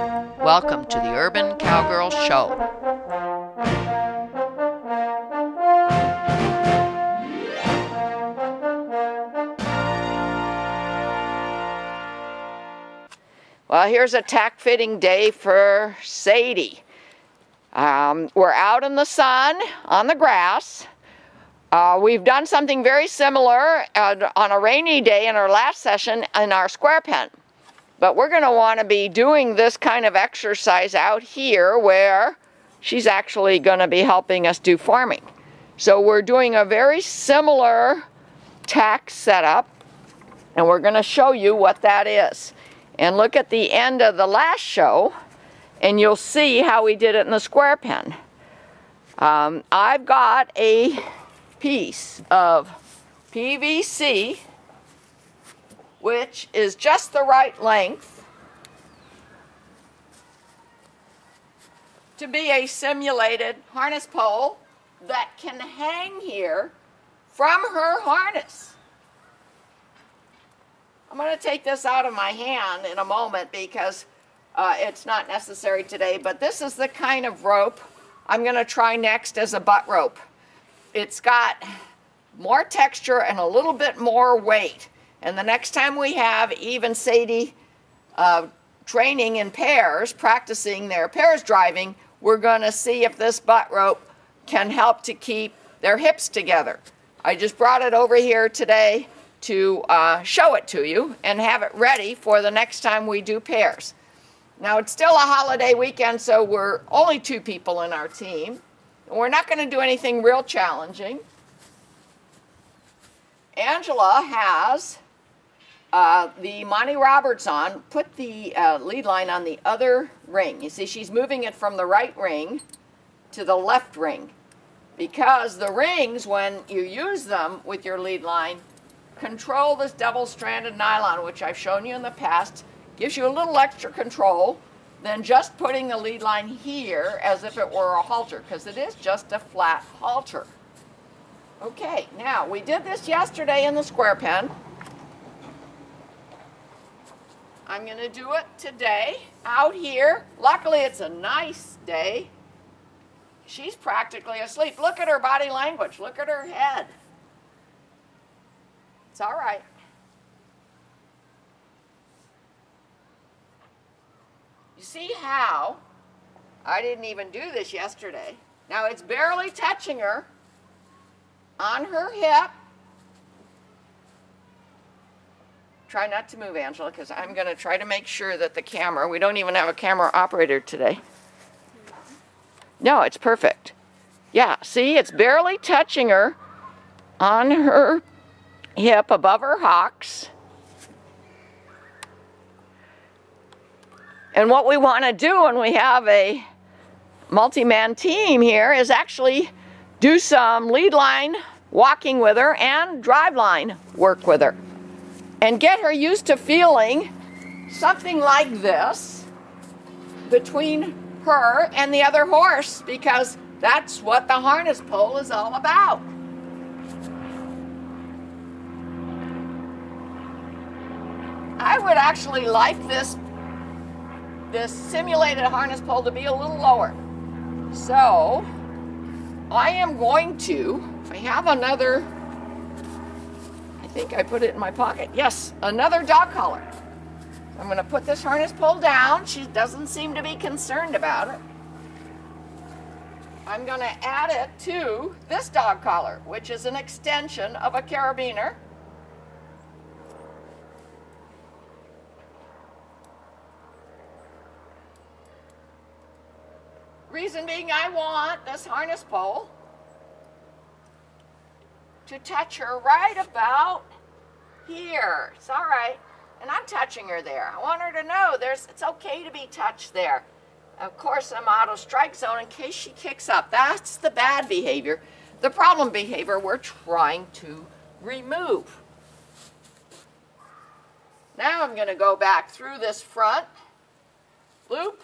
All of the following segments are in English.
Welcome to the Urban Cowgirl Show. Well, here's a tack-fitting day for Sadie. We're out in the sun on the grass. We've done something very similar on a rainy day in our last session in our square pen. But we're going to want to be doing this kind of exercise out here where she's actually going to be helping us do forming. So we're doing a very similar tack setup, and we're going to show you what that is. And look at the end of the last show, and you'll see how we did it in the square pen. I've got a piece of PVC, which is just the right length to be a simulated harness pole that can hang here from her harness. I'm going to take this out of my hand in a moment because it's not necessary today, but this is the kind of rope I'm going to try next as a butt rope. It's got more texture and a little bit more weight. And the next time we have even Sadie training in pairs, practicing their pairs driving, we're going to see if this butt rope can help to keep their hips together. I just brought it over here today to show it to you and have it ready for the next time we do pairs. Now, it's still a holiday weekend, so we're only 2 people in our team. We're not going to do anything real challenging. Angela has the Monty Roberts on. Put the lead line on the other ring. You see, she's moving it from the right ring to the left ring, because the rings, when you use them with your lead line, control this double-stranded nylon, which I've shown you in the past. Gives you a little extra control than just putting the lead line here as if it were a halter, because it is just a flat halter. Okay, now we did this yesterday in the square pen. I'm going to do it today out here. Luckily, it's a nice day. She's practically asleep. Look at her body language. Look at her head. It's all right. You see how I didn't even do this yesterday. Now it's barely touching her on her hip. Try not to move, Angela, because I'm going to try to make sure that the camera, we don't even have a camera operator today. No, it's perfect. Yeah, see, it's barely touching her on her hip above her hocks. And what we want to do when we have a multi-man team here is actually do some lead line walking with her and drive line work with her. And get her used to feeling something like this between her and the other horse, because that's what the harness pole is all about. I would actually like this simulated harness pole to be a little lower. So I am going to, if I have another, I think I put it in my pocket. Yes, another dog collar. I'm going to put this harness pole down. She doesn't seem to be concerned about it. I'm going to add it to this dog collar, which is an extension of a carabiner. Reason being, I want this harness pole to touch her right about here. It's all right. And I'm touching her there. I want her to know it's okay to be touched there. Of course, I'm out of strike zone in case she kicks up. That's the bad behavior. The problem behavior we're trying to remove. Now I'm going to go back through this front loop,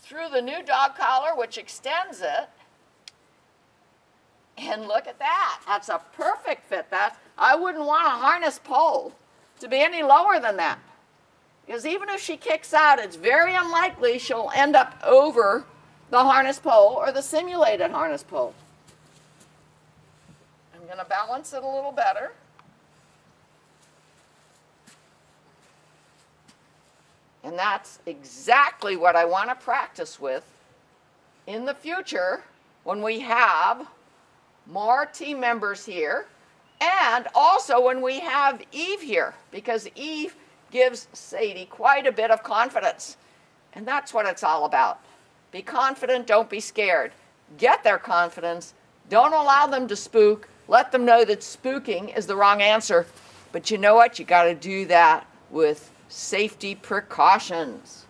through the new dog collar, which extends it. And look at that. That's a perfect fit. I wouldn't want a harness pole to be any lower than that. Because even if she kicks out, it's very unlikely she'll end up over the harness pole or the simulated harness pole. I'm going to balance it a little better. And that's exactly what I want to practice with in the future when we have more team members here, and also when we have Eve here, because Eve gives Sadie quite a bit of confidence. And that's what it's all about. Be confident, don't be scared. Get their confidence. Don't allow them to spook. Let them know that spooking is the wrong answer. But you know what? You got to do that with safety precautions.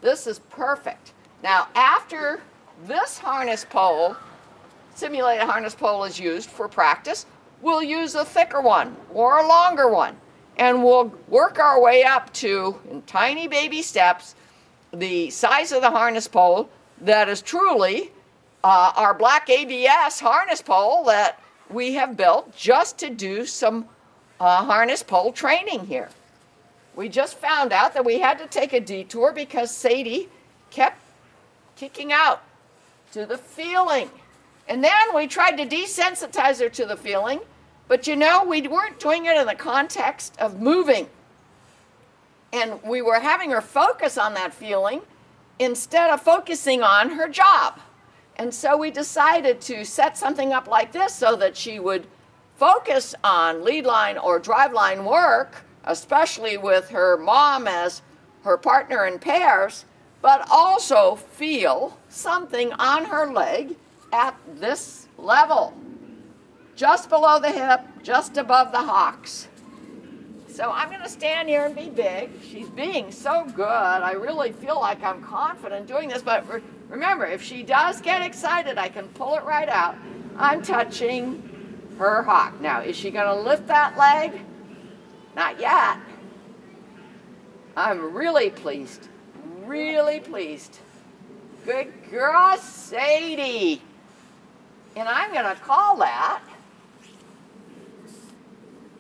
This is perfect. Now, after this harness pole, simulated harness pole is used for practice, we'll use a thicker one or a longer one. And we'll work our way up to, in tiny baby steps, the size of the harness pole that is truly our black ABS harness pole that we have built just to do some harness pole training here. We just found out that we had to take a detour because Sadie kept kicking out to the feeling. And then we tried to desensitize her to the feeling, but you know, we weren't doing it in the context of moving. And we were having her focus on that feeling instead of focusing on her job. And so we decided to set something up like this so that she would focus on lead line or drive line work, especially with her mom as her partner in pairs, but also feel something on her leg at this level, just below the hip, just above the hocks. So I'm going to stand here and be big. She's being so good. I really feel like I'm confident doing this, but remember, if she does get excited, I can pull it right out. I'm touching her hock. Now, is she going to lift that leg? Not yet. I'm really pleased. Really pleased. Good girl, Sadie. And I'm going to call that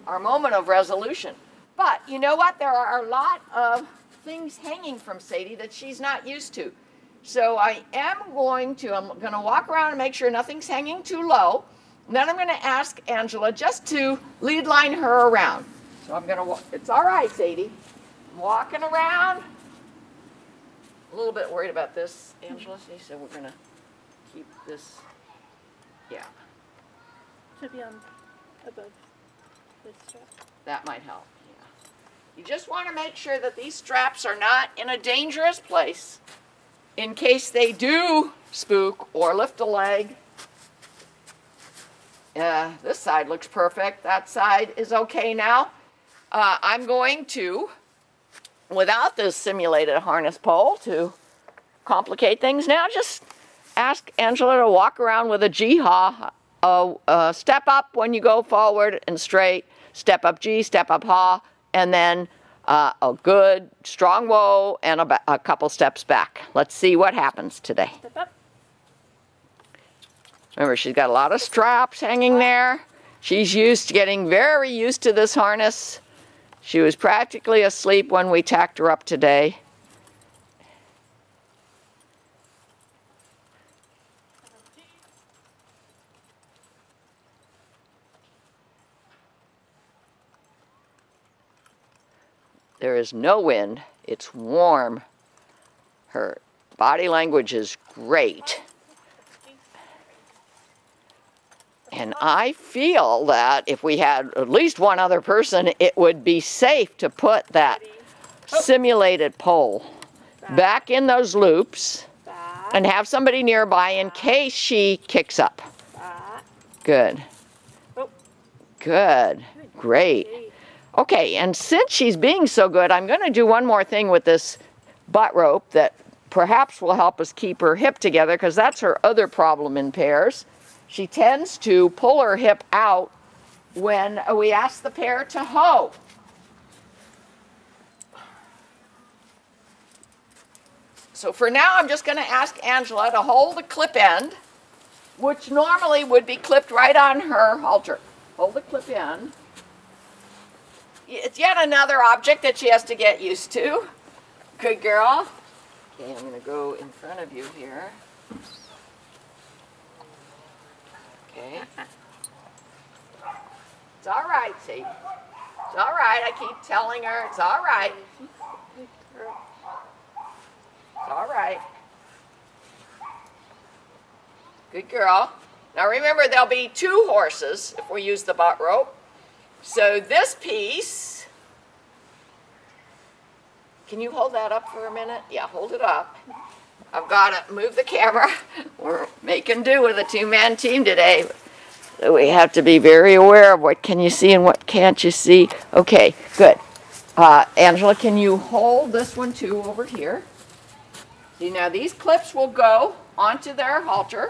our moment of resolution. But you know what? There are a lot of things hanging from Sadie that she's not used to. So I'm going to walk around and make sure nothing's hanging too low. And then I'm going to ask Angela just to lead line her around. So I'm going to, it's all right, Sadie. I'm walking around. A little bit worried about this, Angela. So we're going to keep this, yeah. Should be on above this strap. That might help, yeah. You just want to make sure that these straps are not in a dangerous place in case they do spook or lift a leg. This side looks perfect. That side is okay now. I'm going to, without this simulated harness pole to complicate things now, just ask Angela to walk around with a G-ha. Step up when you go forward and straight, step up G, step up ha, and then a good strong whoa and a couple steps back. Let's see what happens today. Step up. Remember, she's got a lot of straps hanging there. She's getting very used to this harness. She was practically asleep when we tacked her up today. There is no wind. It's warm. Her body language is great. And I feel that if we had at least one other person, it would be safe to put that simulated pole back in those loops and have somebody nearby in case she kicks up. Good. Good. Great. Okay, and since she's being so good, I'm going to do one more thing with this butt rope that perhaps will help us keep her hip together, because that's her other problem in pairs. She tends to pull her hip out when we ask the pair to hoe. So for now, I'm just going to ask Angela to hold the clip end, which normally would be clipped right on her halter. Hold the clip end. It's yet another object that she has to get used to. Good girl. Okay, I'm going to go in front of you here. Okay. It's all right, Sadie. It's all right. I keep telling her it's all right. It's all right. Good girl. Now remember, there'll be 2 horses if we use the butt rope. So this piece, can you hold that up for a minute? Yeah, hold it up. I've got to move the camera. We're making do with a 2-man team today. So we have to be very aware of what can you see and what can't you see. Okay, good. Angela, can you hold this one too over here? See, now these clips will go onto their halter.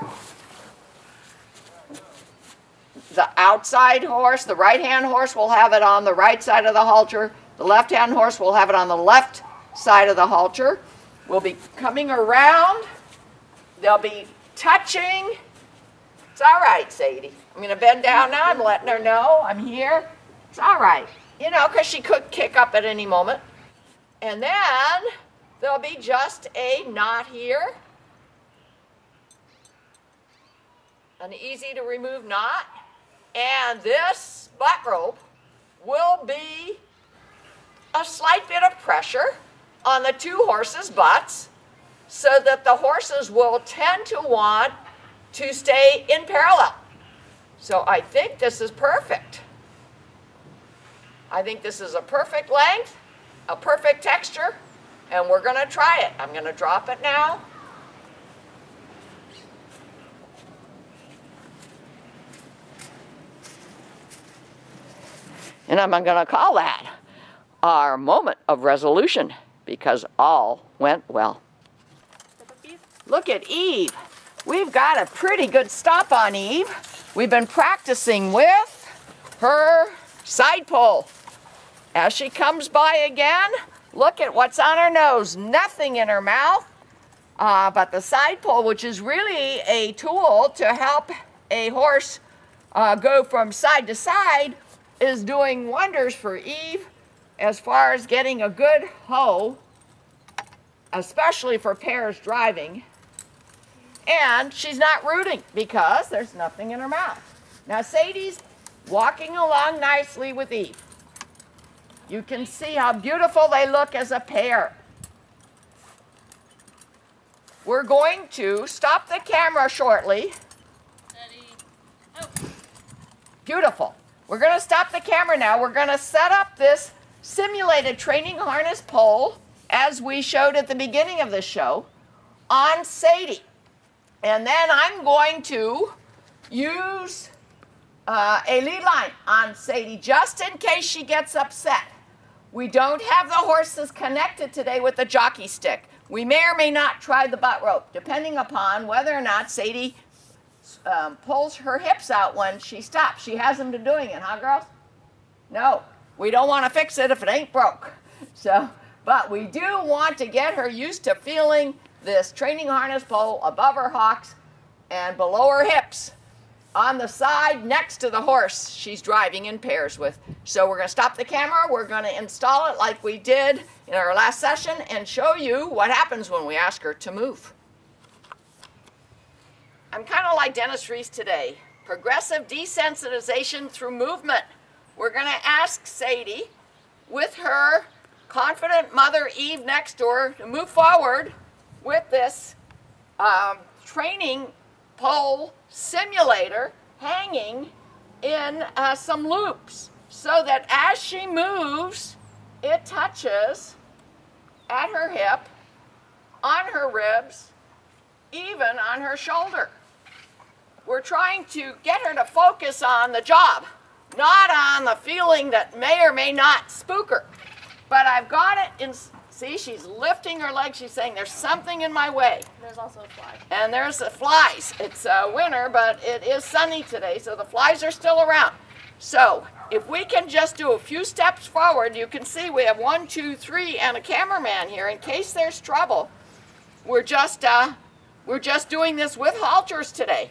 The outside horse, the right-hand horse, will have it on the right side of the halter. The left-hand horse will have it on the left side of the halter. We'll be coming around. They'll be touching. It's all right, Sadie. I'm going to bend down now. I'm letting her know I'm here. It's all right. You know, because she could kick up at any moment. And then there'll be just a knot here. An easy to remove knot. And this butt rope will be a slight bit of pressure on the 2 horses' butts so that the horses will tend to want to stay in parallel. So I think this is perfect. I think this is a perfect length, a perfect texture, and we're going to try it. I'm going to drop it now. And I'm going to call that our moment of resolution because all went well. Look at Eve. We've got a pretty good stop on Eve. We've been practicing with her side pole. As she comes by again, look at what's on her nose. Nothing in her mouth, but the side pole, which is really a tool to help a horse go from side to side, is doing wonders for Eve as far as getting a good hoe, especially for pairs driving. And she's not rooting because there's nothing in her mouth. Now Sadie's walking along nicely with Eve. You can see how beautiful they look as a pair. We're going to stop the camera shortly. Beautiful. We're going to stop the camera now. We're going to set up this simulated training harness pole, as we showed at the beginning of the show, on Sadie. And then I'm going to use a lead line on Sadie just in case she gets upset. We don't have the horses connected today with the jockey stick. We may or may not try the butt rope, depending upon whether or not Sadie pulls her hips out when she stops. She hasn't been doing it, huh, girls? No, we don't want to fix it if it ain't broke. So, but we do want to get her used to feeling this training harness pole above her hocks and below her hips on the side next to the horse she's driving in pairs with. So we're going to stop the camera. We're going to install it like we did in our last session and show you what happens when we ask her to move. I'm kind of like Dennis Reese today. Progressive desensitization through movement. We're going to ask Sadie, with her confident mother Eve next to her, to move forward with this training pole simulator hanging in some loops so that as she moves, it touches at her hip, on her ribs, even on her shoulder. We're trying to get her to focus on the job, not on the feeling that may or may not spook her. But I've got it in, see, she's lifting her leg. She's saying, there's something in my way. There's also a fly. And there's the flies. It's winter, but it is sunny today, so the flies are still around. So if we can just do a few steps forward, you can see we have 1, 2, 3, and a cameraman here in case there's trouble. We're just doing this with halters today.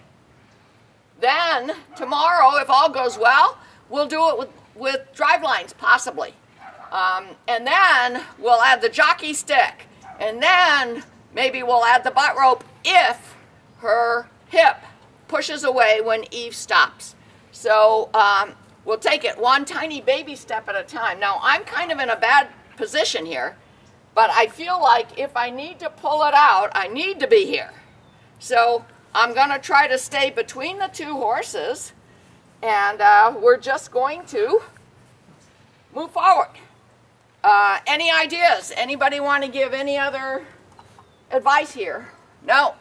Then tomorrow, if all goes well, we'll do it with drive lines, possibly. And then we'll add the jockey stick. And then maybe we'll add the butt rope if her hip pushes away when Eve stops. So we'll take it one tiny baby step at a time. Now, I'm kind of in a bad position here, but I feel like if I need to pull it out, I need to be here. So I'm going to try to stay between the two horses, and we're just going to move forward. Any ideas? Anybody want to give any other advice here? No.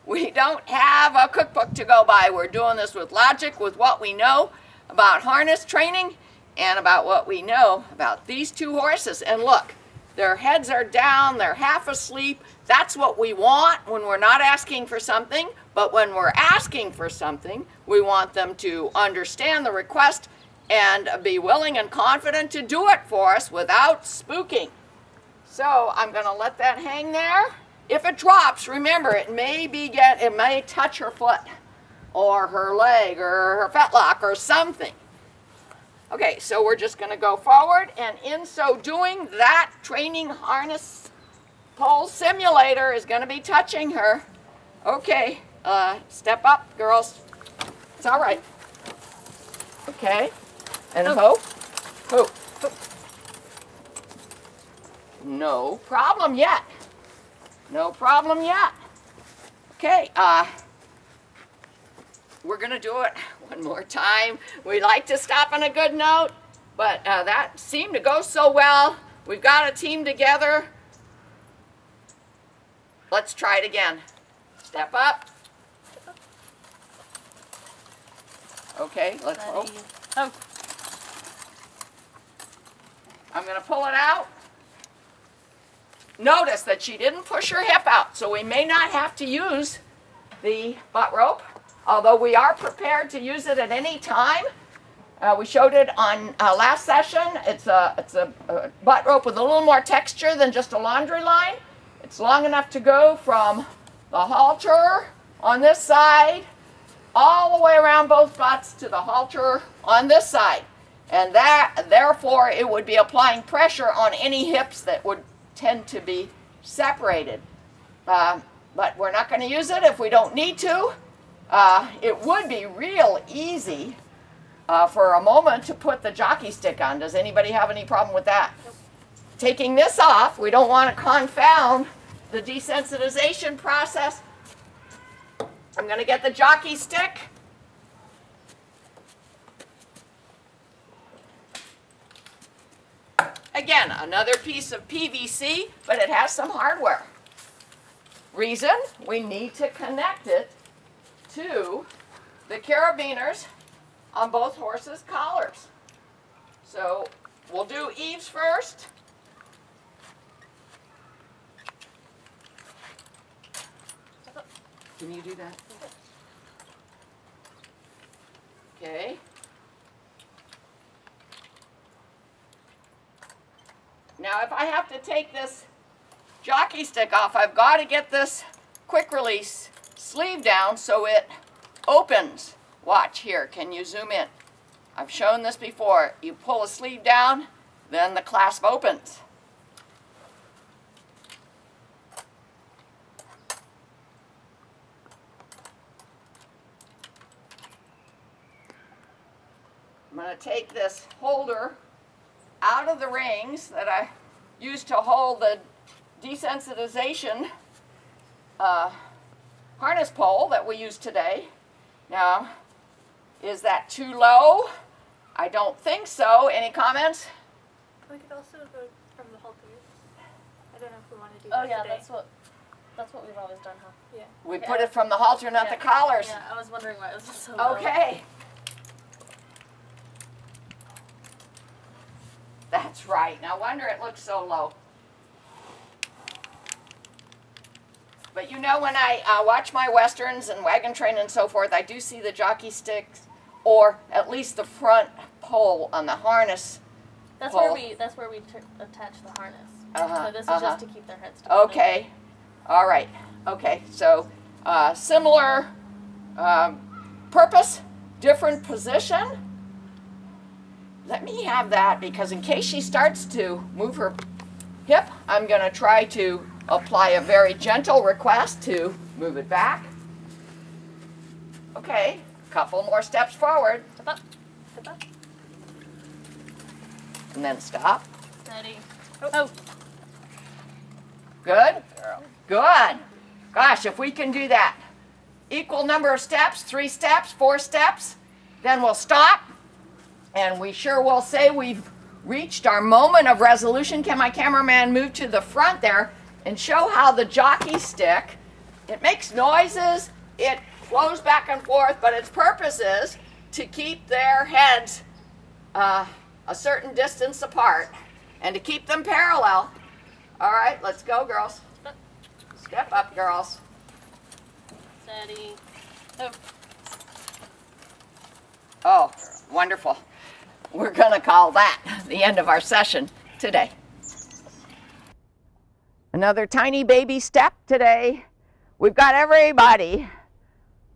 We don't have a cookbook to go by. We're doing this with logic, with what we know about harness training and about what we know about these two horses. And look, their heads are down, they're half asleep. That's what we want when we're not asking for something. But when we're asking for something, we want them to understand the request and be willing and confident to do it for us without spooking. So I'm going to let that hang there. If it drops, remember, it may touch her foot or her leg or her fetlock or something. Okay, so we're just going to go forward, and in so doing, that training harness pole simulator is going to be touching her. Okay, step up, girls. It's all right. Okay, and ho. No problem yet. No problem yet. Okay, we're going to do it one more time. We like to stop on a good note, but that seemed to go so well. We've got a team together. Let's try it again. Step up. Okay, let's go. Oh. I'm going to pull it out. Notice that she didn't push her hip out, so we may not have to use the butt rope, although we are prepared to use it at any time. We showed it on last session. It's a butt rope with a little more texture than just a laundry line. It's long enough to go from the halter on this side all the way around both butts to the halter on this side. And therefore, it would be applying pressure on any hips that would tend to be separated. But we're not going to use it if we don't need to. It would be real easy for a moment to put the jockey stick on. Does anybody have any problem with that? Nope. Taking this off, we don't want to confound the desensitization process. I'm going to get the jockey stick. Again, another piece of PVC, but it has some hardware. Reason, we need to connect it to the carabiners on both horses' collars. So we'll do Eve's first. Can you do that? Okay. Now if I have to take this jockey stick off, I've got to get this quick release sleeve down so it opens. Watch here, can you zoom in? I've shown this before. You pull a sleeve down, then the clasp opens. I'm going to take this holder out of the rings that I used to hold the desensitization harness pole that we use today. Now, is that too low? I don't think so. Any comments? We could also go from the halters. I don't know if we want to do Oh that yeah, today. that's what we've always done, huh? Yeah. We put it from the halter, not the collars. Yeah, I was wondering why it was so low. Okay. That's right. No wonder it looks so low. But you know, when I watch my westerns and wagon train and so forth, I do see the jockey sticks, or at least the front pole on the harness. That's pole. where we attach the harness. Uh-huh, So this is just to keep their heads together. Okay. All right. Okay. So similar purpose, different position. let me have that, because in case she starts to move her hip, I'm going to try to apply a very gentle request to move it back. Okay, a couple more steps forward. Step up. Step up. And then stop. Steady. Oh. Good? Good. Gosh, if we can do that. Equal number of steps, 3 steps, 4 steps, then we'll stop. And we sure will say we've reached our moment of resolution. Can my cameraman move to the front there and show how the jockey stick, it makes noises, it flows back and forth, but its purpose is to keep their heads a certain distance apart and to keep them parallel. All right, let's go, girls. Step up, girls. Steady. Oh. Oh, wonderful. We're going to call that the end of our session today. Another tiny baby step today. We've got everybody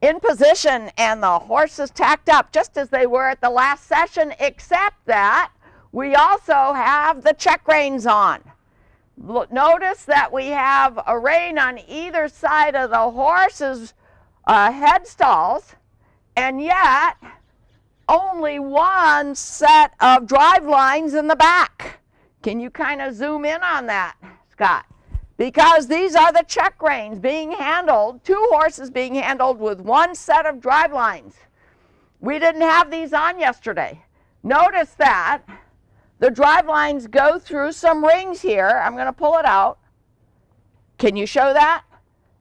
in position and the horses tacked up just as they were at the last session, except that we also have the check reins on. Notice that we have a rein on either side of the horse's head stalls, and yet only one set of drive lines in the back. Can you kind of zoom in on that, Scott? Because these are the check reins being handled, 2 horses being handled with one set of drive lines. We didn't have these on yesterday. Notice that the drive lines go through some rings here. I'm going to pull it out. Can you show that?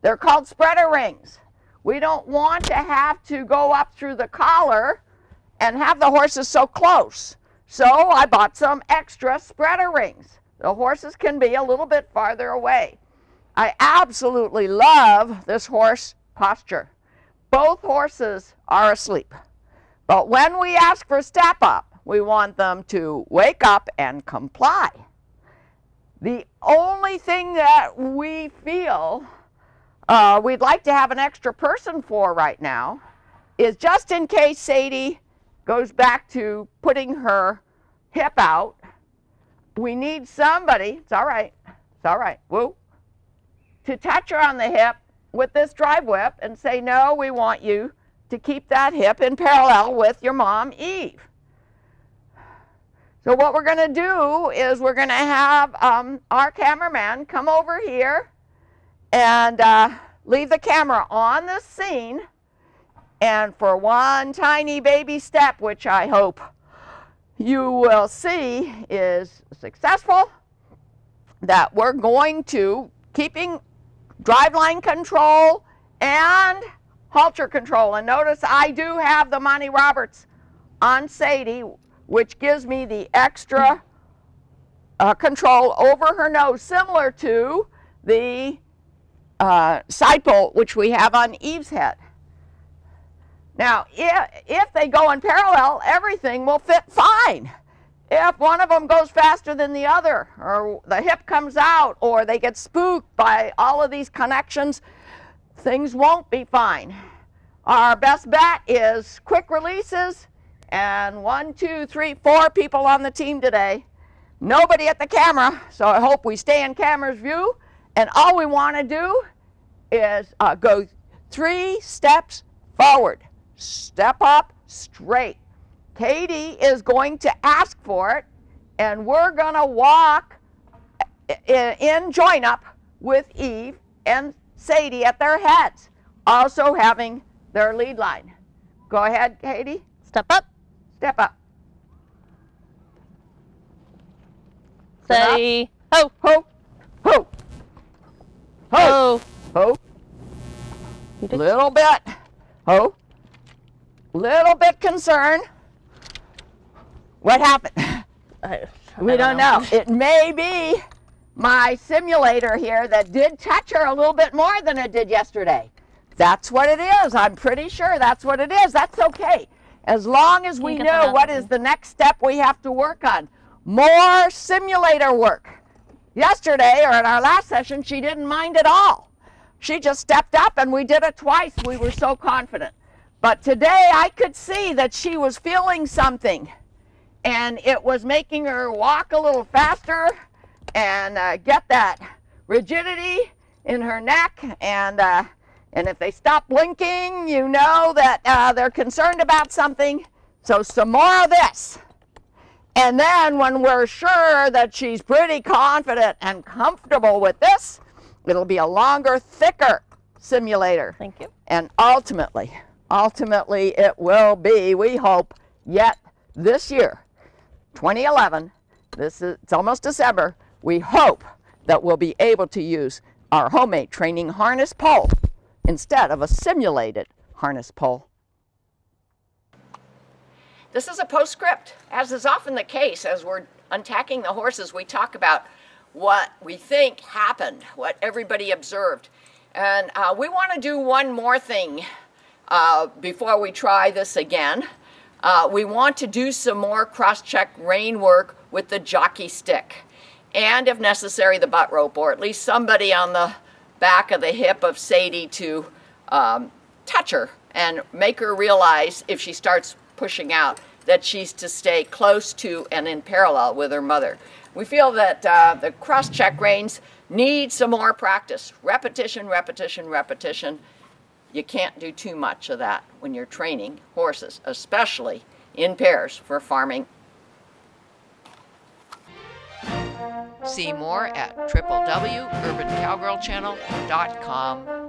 They're called spreader rings. We don't want to have to go up through the collar and have the horses so close. So I bought some extra spreader rings. The horses can be a little bit farther away. I absolutely love this horse posture. Both horses are asleep. But when we ask for step up, we want them to wake up and comply. The only thing that we feel we'd like to have an extra person for right now is just in case Sadie goes back to putting her hip out. We need somebody, it's all right, woo, to touch her on the hip with this drive whip and say, no, we want you to keep that hip in parallel with your mom, Eve. So what we're going to do is we're going to have our cameraman come over here and leave the camera on the scene. And for one tiny baby step, which I hope you will see is successful, that we're going to keeping driveline control and halter control. And notice I do have the Monty Roberts on Sadie, which gives me the extra control over her nose, similar to the side pole which we have on Eve's head. Now, if they go in parallel, everything will fit fine. If one of them goes faster than the other, or the hip comes out, or they get spooked by all of these connections, things won't be fine. Our best bet is quick releases, and 1, 2, 3, 4 people on the team today. Nobody at the camera, so I hope we stay in camera's view, and all we want to do is go 3 steps forward. Step up straight. Katie is going to ask for it, and we're going to walk in join up with Eve and Sadie at their heads, also having their lead line. Go ahead, Katie. Step up. Step up. Steady. Ho. Ho. Ho. Ho. Ho. Little bit. Ho. Little bit concerned. What happened? We don't know. It may be my simulator here that did touch her a little bit more than it did yesterday. That's what it is. I'm pretty sure that's what it is. That's okay. As long as we know what is the next step we have to work on. More simulator work. Yesterday, or in our last session, she didn't mind at all. She just stepped up and we did it twice. We were so confident. But today I could see that she was feeling something. and it was making her walk a little faster and get that rigidity in her neck. And if they stop blinking, you know that they're concerned about something. So some more of this. And then when we're sure that she's pretty confident and comfortable with this, it'll be a longer, thicker simulator. Thank you. And ultimately it will be, we hope, yet this year, 2011, it's almost December, we hope that we'll be able to use our homemade training harness pole instead of a simulated harness pole. This is a postscript. As is often the case, as we're untacking the horses, we talk about what we think happened, what everybody observed. And we want to do one more thing before we try this again. We want to do some more cross-check rein work with the jockey stick. And if necessary, the butt rope, or at least somebody on the back of the hip of Sadie to touch her and make her realize, if she starts pushing out, that she's to stay close to and in parallel with her mother. We feel that the cross-check reins need some more practice. Repetition, repetition, repetition. You can't do too much of that when you're training horses, especially in pairs for farming. See more at www.urbancowgirlchannel.com.